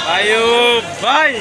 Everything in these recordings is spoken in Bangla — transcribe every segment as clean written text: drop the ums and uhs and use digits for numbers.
Ayo, bye.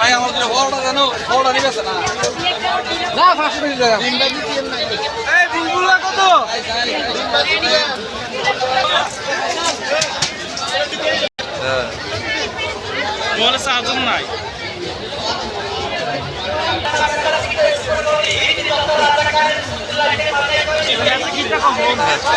ভাই আমাদের বড়টা জানো বড়টা নিবে না না 500 টাকা এই বুলবুলা কত হ্যাঁ মোর সাজন নাই কি টাকা মন আছে